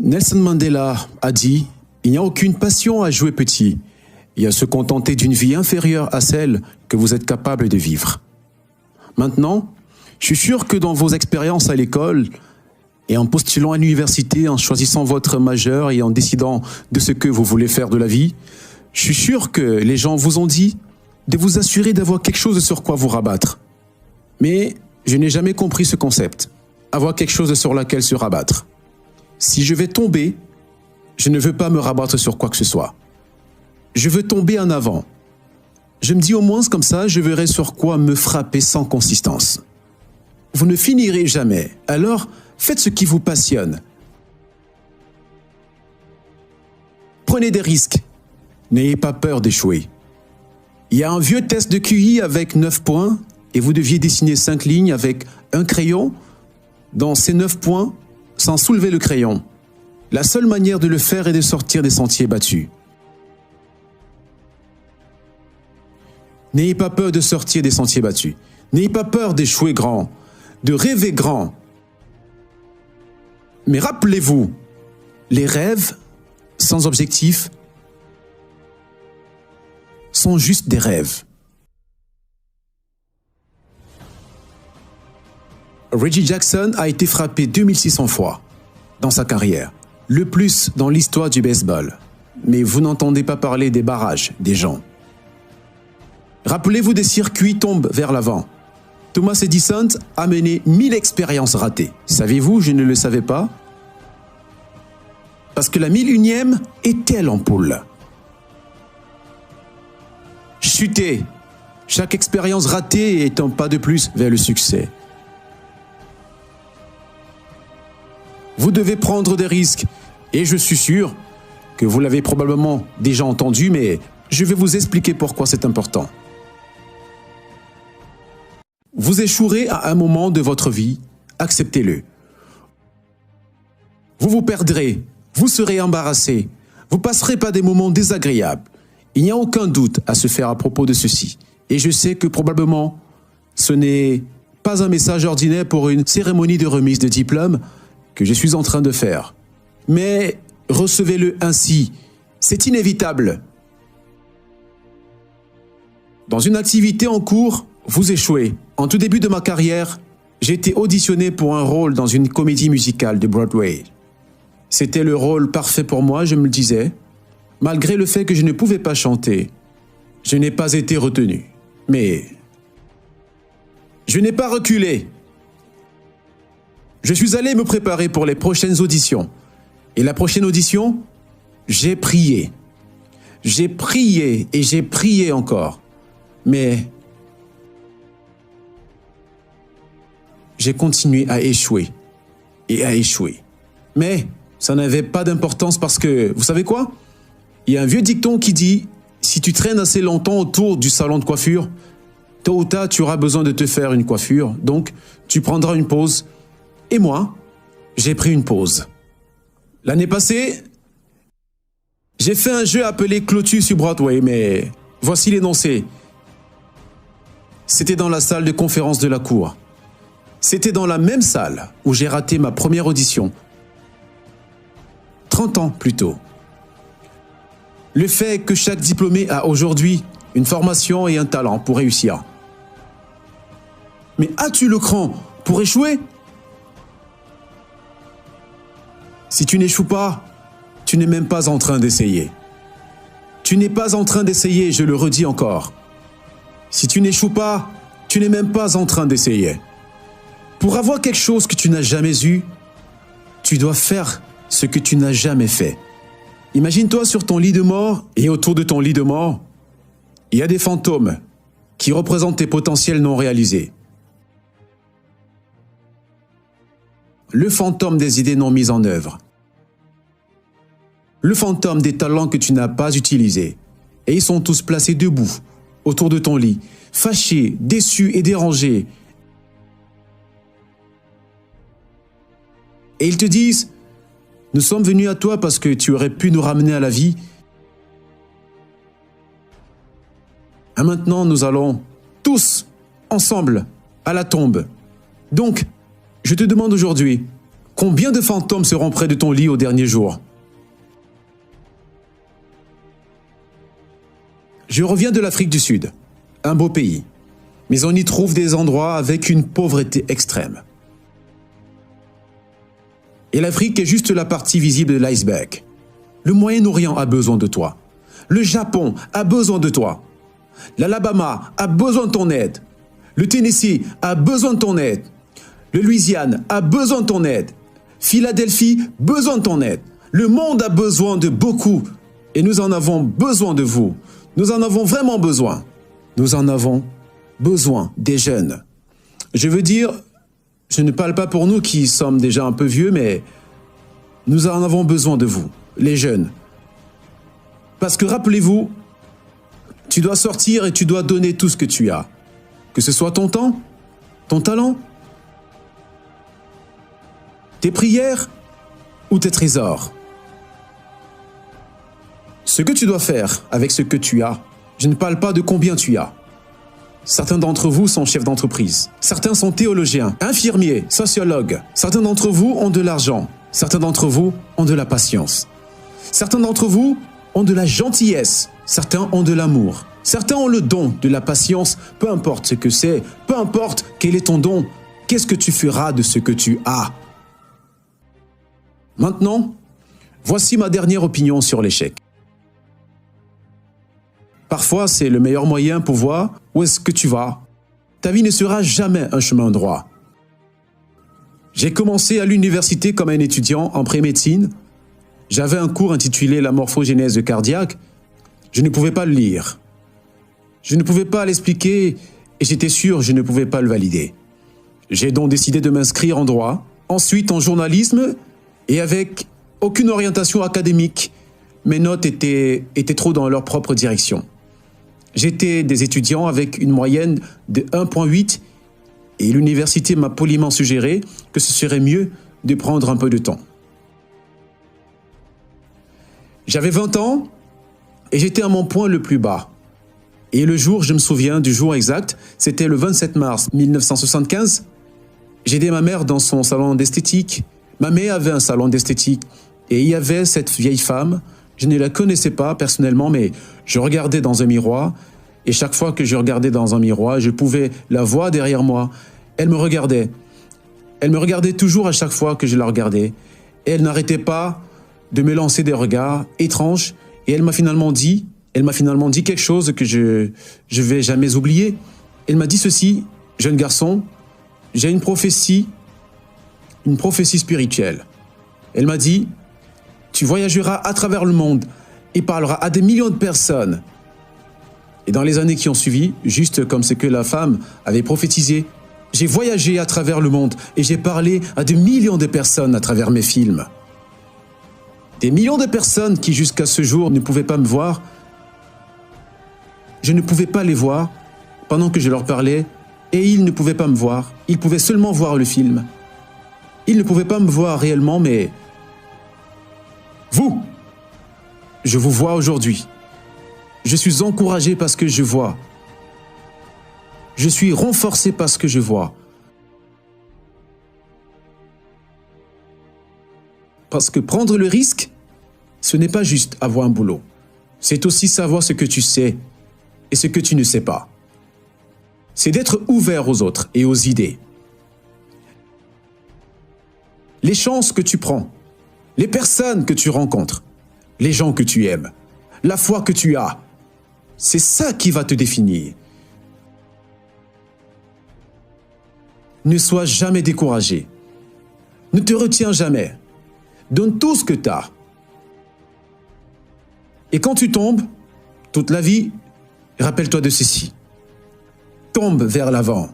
Nelson Mandela a dit « Il n'y a aucune passion à jouer petit et à se contenter d'une vie inférieure à celle que vous êtes capable de vivre. » Maintenant, je suis sûr que dans vos expériences à l'école et en postulant à l'université, en choisissant votre majeur et en décidant de ce que vous voulez faire de la vie, je suis sûr que les gens vous ont dit de vous assurer d'avoir quelque chose sur quoi vous rabattre. Mais je n'ai jamais compris ce concept, avoir quelque chose sur laquelle se rabattre. Si je vais tomber, je ne veux pas me rabattre sur quoi que ce soit. Je veux tomber en avant. Je me dis au moins comme ça, je verrai sur quoi me frapper sans consistance. Vous ne finirez jamais, alors faites ce qui vous passionne. Prenez des risques. N'ayez pas peur d'échouer. Il y a un vieux test de QI avec 9 points et vous deviez dessiner 5 lignes avec un crayon. Dans ces 9 points, sans soulever le crayon. La seule manière de le faire est de sortir des sentiers battus. N'ayez pas peur de sortir des sentiers battus. N'ayez pas peur d'échouer grand, de rêver grand. Mais rappelez-vous, les rêves sans objectif sont juste des rêves. Reggie Jackson a été frappé 2600 fois dans sa carrière, le plus dans l'histoire du baseball. Mais vous n'entendez pas parler des barrages des gens. Rappelez-vous des circuits tombent vers l'avant. Thomas Edison a mené 1000 expériences ratées. Savez-vous, je ne le savais pas. Parce que la 1001e était l'ampoule. Chuter, chaque expérience ratée est un pas de plus vers le succès. Vous devez prendre des risques et je suis sûr que vous l'avez probablement déjà entendu, mais je vais vous expliquer pourquoi c'est important. Vous échouerez à un moment de votre vie, acceptez-le. Vous vous perdrez, vous serez embarrassé, vous passerez par des moments désagréables. Il n'y a aucun doute à se faire à propos de ceci. Et je sais que probablement ce n'est pas un message ordinaire pour une cérémonie de remise de diplôme que je suis en train de faire. Mais recevez-le ainsi, c'est inévitable. Dans une activité en cours, vous échouez. En tout début de ma carrière, j'ai été auditionné pour un rôle dans une comédie musicale de Broadway. C'était le rôle parfait pour moi, je me le disais. Malgré le fait que je ne pouvais pas chanter, je n'ai pas été retenu. Mais je n'ai pas reculé. Je suis allé me préparer pour les prochaines auditions. Et la prochaine audition, j'ai prié. J'ai prié et j'ai prié encore. Mais j'ai continué à échouer et à échouer. Mais ça n'avait pas d'importance parce que, vous savez quoi? Il y a un vieux dicton qui dit « Si tu traînes assez longtemps autour du salon de coiffure, tôt ou tard, tu auras besoin de te faire une coiffure. Donc, tu prendras une pause. » Et moi, j'ai pris une pause. L'année passée, j'ai fait un jeu appelé Clotus sur Broadway, mais voici l'énoncé. C'était dans la salle de conférence de la cour. C'était dans la même salle où j'ai raté ma première audition. 30 ans plus tôt. Le fait que chaque diplômé a aujourd'hui une formation et un talent pour réussir. Mais as-tu le cran pour échouer? Si tu n'échoues pas, tu n'es même pas en train d'essayer. Tu n'es pas en train d'essayer, je le redis encore. Si tu n'échoues pas, tu n'es même pas en train d'essayer. Pour avoir quelque chose que tu n'as jamais eu, tu dois faire ce que tu n'as jamais fait. Imagine-toi sur ton lit de mort et autour de ton lit de mort, il y a des fantômes qui représentent tes potentiels non réalisés. Le fantôme des idées non mises en œuvre. Le fantôme des talents que tu n'as pas utilisés. Et ils sont tous placés debout, autour de ton lit, fâchés, déçus et dérangés. Et ils te disent, nous sommes venus à toi parce que tu aurais pu nous ramener à la vie. Et maintenant, nous allons ensemble à la tombe. Donc, je te demande aujourd'hui, Combien de fantômes seront près de ton lit au dernier jour? Je reviens de l'Afrique du Sud, un beau pays, mais on y trouve des endroits avec une pauvreté extrême. Et l'Afrique est juste la partie visible de l'iceberg. Le Moyen-Orient a besoin de toi. Le Japon a besoin de toi. L'Alabama a besoin de ton aide. Le Tennessee a besoin de ton aide. Le Louisiane a besoin de ton aide. Philadelphie a besoin de ton aide. Le monde a besoin de beaucoup. Et nous en avons besoin de vous. Nous en avons vraiment besoin. Nous en avons besoin des jeunes. Je veux dire, je ne parle pas pour nous qui sommes déjà un peu vieux, mais nous en avons besoin de vous, les jeunes. Parce que rappelez-vous, tu dois sortir et tu dois donner tout ce que tu as. Que ce soit ton temps, ton talent, tes prières ou tes trésors. Ce que tu dois faire avec ce que tu as, je ne parle pas de combien tu as. Certains d'entre vous sont chefs d'entreprise. Certains sont théologiens, infirmiers, sociologues. Certains d'entre vous ont de l'argent. Certains d'entre vous ont de la patience. Certains d'entre vous ont de la gentillesse. Certains ont de l'amour. Certains ont le don de la patience. Peu importe ce que c'est, peu importe quel est ton don, qu'est-ce que tu feras de ce que tu as? Maintenant, voici ma dernière opinion sur l'échec. Parfois, c'est le meilleur moyen pour voir où est-ce que tu vas. Ta vie ne sera jamais un chemin droit. J'ai commencé à l'université comme un étudiant en pré-médecine. J'avais un cours intitulé « La morphogénèse cardiaque ». Je ne pouvais pas le lire. Je ne pouvais pas l'expliquer et j'étais sûr que je ne pouvais pas le valider. J'ai donc décidé de m'inscrire en droit, ensuite en journalisme et avec aucune orientation académique. Mes notes étaient trop dans leur propre direction. J'étais des étudiants avec une moyenne de 1,8 et l'université m'a poliment suggéré que ce serait mieux de prendre un peu de temps. J'avais 20 ans et j'étais à mon point le plus bas. Et le jour, je me souviens du jour exact, c'était le 27 mars 1975. J'ai aidé ma mère dans son salon d'esthétique. Ma mère avait un salon d'esthétique et il y avait cette vieille femme. Je ne la connaissais pas personnellement, mais je regardais dans un miroir et chaque fois que je regardais dans un miroir, je pouvais la voir derrière moi. Elle me regardait. Elle me regardait toujours à chaque fois que je la regardais. Et elle n'arrêtait pas de me lancer des regards étranges et elle m'a finalement dit quelque chose que je vais jamais oublier. Elle m'a dit ceci: jeune garçon, j'ai une prophétie spirituelle. Elle m'a dit: tu voyageras à travers le monde et parleras à des millions de personnes. Et dans les années qui ont suivi, juste comme ce que la femme avait prophétisé, j'ai voyagé à travers le monde et j'ai parlé à des millions de personnes à travers mes films. Des millions de personnes qui jusqu'à ce jour ne pouvaient pas me voir. Je ne pouvais pas les voir pendant que je leur parlais et ils ne pouvaient pas me voir. Ils pouvaient seulement voir le film. Ils ne pouvaient pas me voir réellement, mais vous, je vous vois aujourd'hui. Je suis encouragé parce que je vois. Je suis renforcé parce que je vois. Parce que prendre le risque, ce n'est pas juste avoir un boulot. C'est aussi savoir ce que tu sais et ce que tu ne sais pas. C'est d'être ouvert aux autres et aux idées. Les chances que tu prends, les personnes que tu rencontres, les gens que tu aimes, la foi que tu as, c'est ça qui va te définir. Ne sois jamais découragé. Ne te retiens jamais. Donne tout ce que tu as. Et quand tu tombes, toute la vie, rappelle-toi de ceci. Tombe vers l'avant.